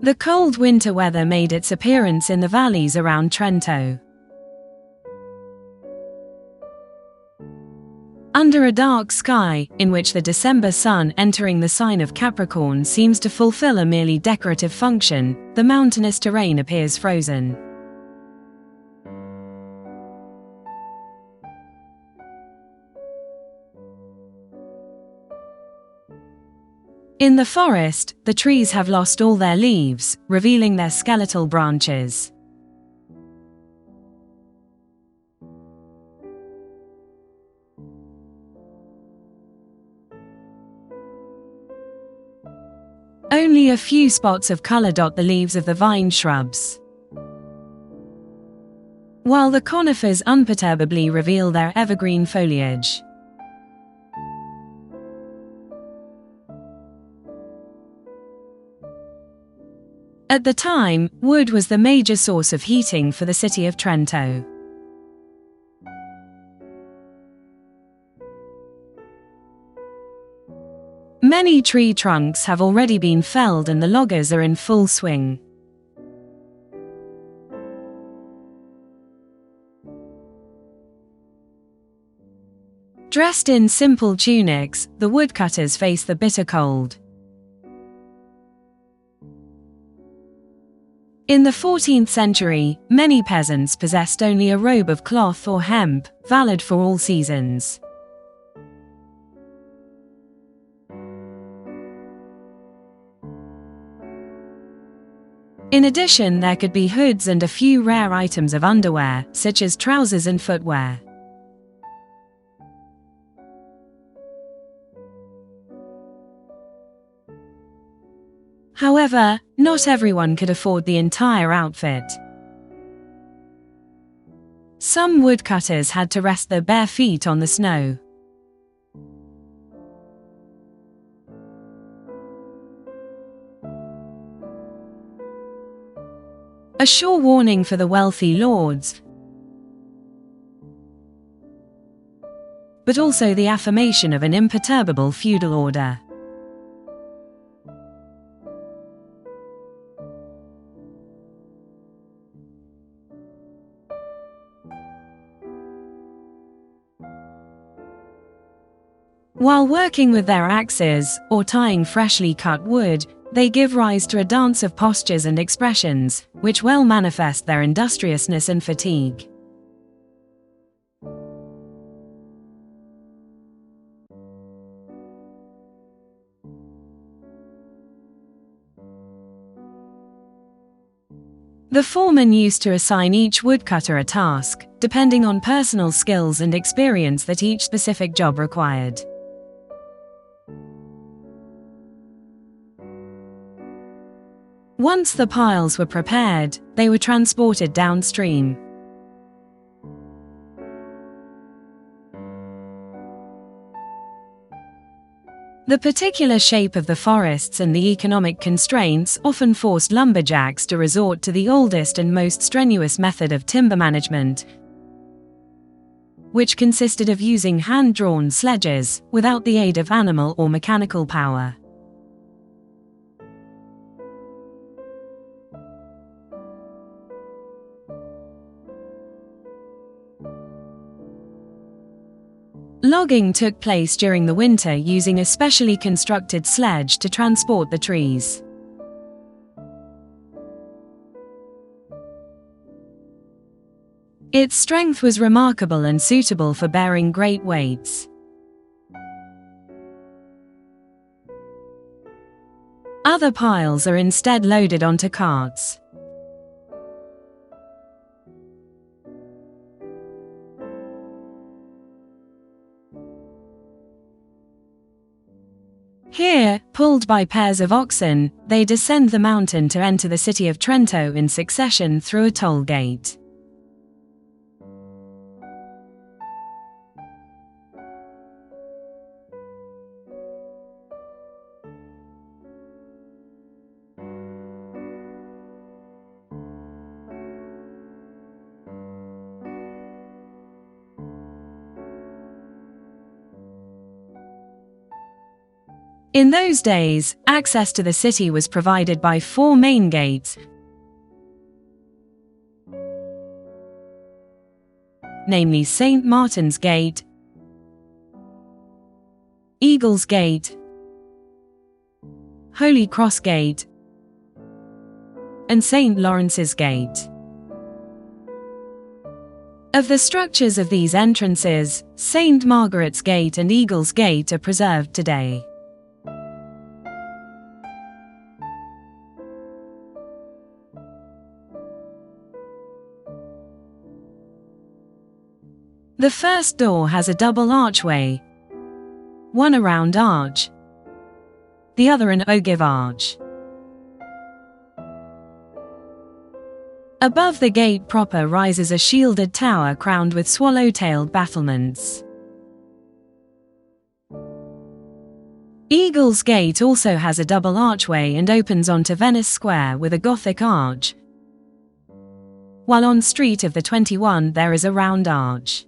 The cold winter weather made its appearance in the valleys around Trento. Under a dark sky, in which the December sun entering the sign of Capricorn seems to fulfill a merely decorative function, the mountainous terrain appears frozen. In the forest, the trees have lost all their leaves, revealing their skeletal branches. Only a few spots of color dot the leaves of the vine shrubs, while the conifers unperturbably reveal their evergreen foliage. At the time, wood was the major source of heating for the city of Trento. Many tree trunks have already been felled and the loggers are in full swing. Dressed in simple tunics, the woodcutters face the bitter cold. In the 14th century, many peasants possessed only a robe of cloth or hemp, valid for all seasons. In addition, there could be hoods and a few rare items of underwear, such as trousers and footwear. However, not everyone could afford the entire outfit. Some woodcutters had to rest their bare feet on the snow. A sure warning for the wealthy lords, but also the affirmation of an imperturbable feudal order. While working with their axes, or tying freshly cut wood, they give rise to a dance of postures and expressions, which well manifest their industriousness and fatigue. The foreman used to assign each woodcutter a task, depending on personal skills and experience that each specific job required. Once the piles were prepared, they were transported downstream. The particular shape of the forests and the economic constraints often forced lumberjacks to resort to the oldest and most strenuous method of timber management, which consisted of using hand-drawn sledges, without the aid of animal or mechanical power. Logging took place during the winter using a specially constructed sledge to transport the trees. Its strength was remarkable and suitable for bearing great weights. Other piles are instead loaded onto carts. Here, pulled by pairs of oxen, they descend the mountain to enter the city of Trento in succession through a toll gate. In those days, access to the city was provided by 4 main gates, namely St. Martin's Gate, Eagle's Gate, Holy Cross Gate, and St. Lawrence's Gate. Of the structures of these entrances, St. Margaret's Gate and Eagle's Gate are preserved today. The first door has a double archway, one a round arch, the other an ogive arch. Above the gate proper rises a shielded tower crowned with swallow-tailed battlements. Eagle's Gate also has a double archway and opens onto Venice Square with a Gothic arch, while on Street of the 21 there is a round arch.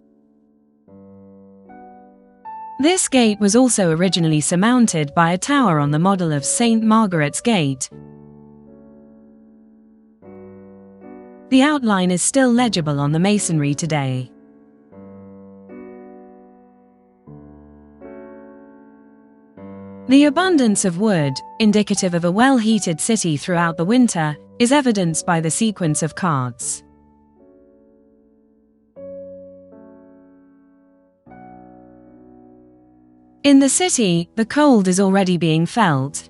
This gate was also originally surmounted by a tower on the model of St. Margaret's Gate. The outline is still legible on the masonry today. The abundance of wood, indicative of a well-heated city throughout the winter, is evidenced by the sequence of carts. In the city, the cold is already being felt.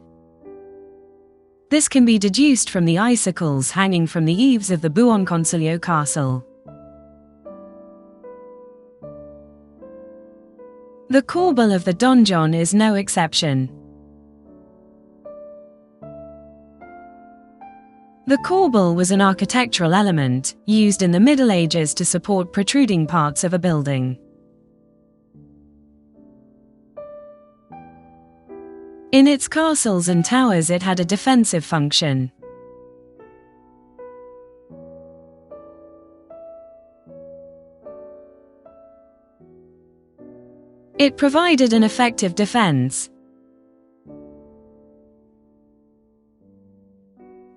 This can be deduced from the icicles hanging from the eaves of the Buonconsiglio castle. The corbel of the donjon is no exception. The corbel was an architectural element, used in the Middle Ages to support protruding parts of a building. In its castles and towers it had a defensive function. It provided an effective defense.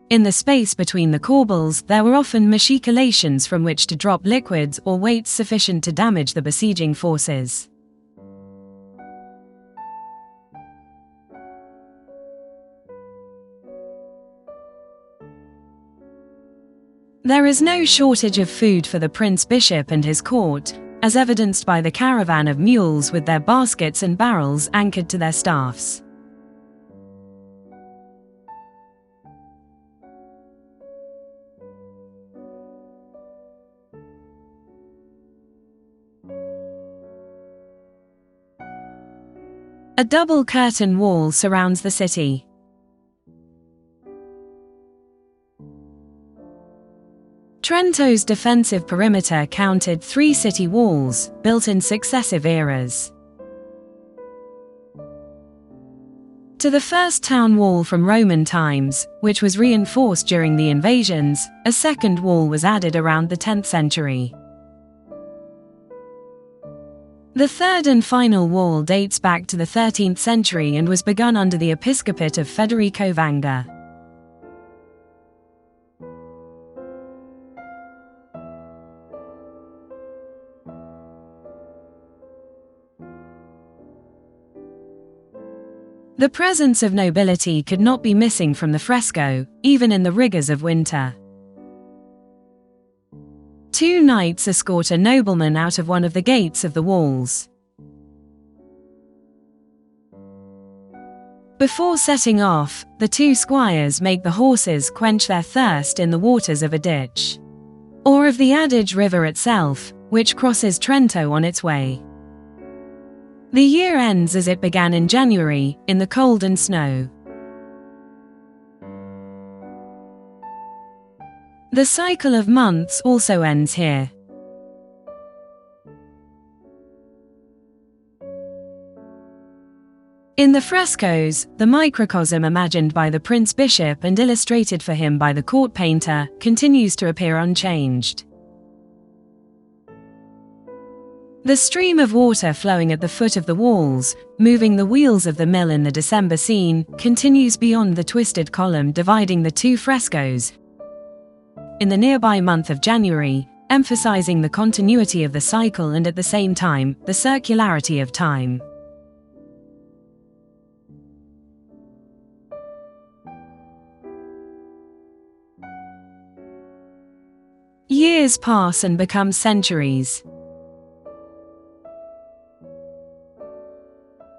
In the space between the corbels there were often machicolations from which to drop liquids or weights sufficient to damage the besieging forces. There is no shortage of food for the Prince Bishop and his court, as evidenced by the caravan of mules with their baskets and barrels anchored to their staffs. A double curtain wall surrounds the city. Trento's defensive perimeter counted 3 city walls, built in successive eras. To the first town wall from Roman times, which was reinforced during the invasions, a second wall was added around the 10th century. The third and final wall dates back to the 13th century and was begun under the episcopate of Federico Vanga. The presence of nobility could not be missing from the fresco, even in the rigors of winter. 2 knights escort a nobleman out of one of the gates of the walls. Before setting off, the 2 squires make the horses quench their thirst in the waters of a ditch, or of the Adige River itself, which crosses Trento on its way. The year ends as it began in January, in the cold and snow. The cycle of months also ends here. In the frescoes, the microcosm imagined by the Prince Bishop and illustrated for him by the court painter continues to appear unchanged. The stream of water flowing at the foot of the walls, moving the wheels of the mill in the December scene, continues beyond the twisted column dividing the two frescoes in the nearby month of January, emphasizing the continuity of the cycle and at the same time, the circularity of time. Years pass and become centuries.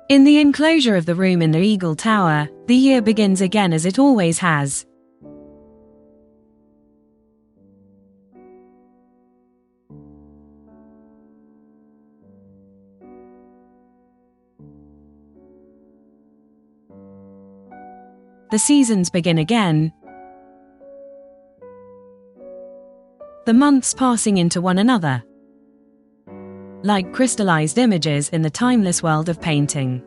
In the enclosure of the room in the Eagle Tower, the year begins again as it always has. The seasons begin again, the months passing into one another, like crystallized images in the timeless world of painting.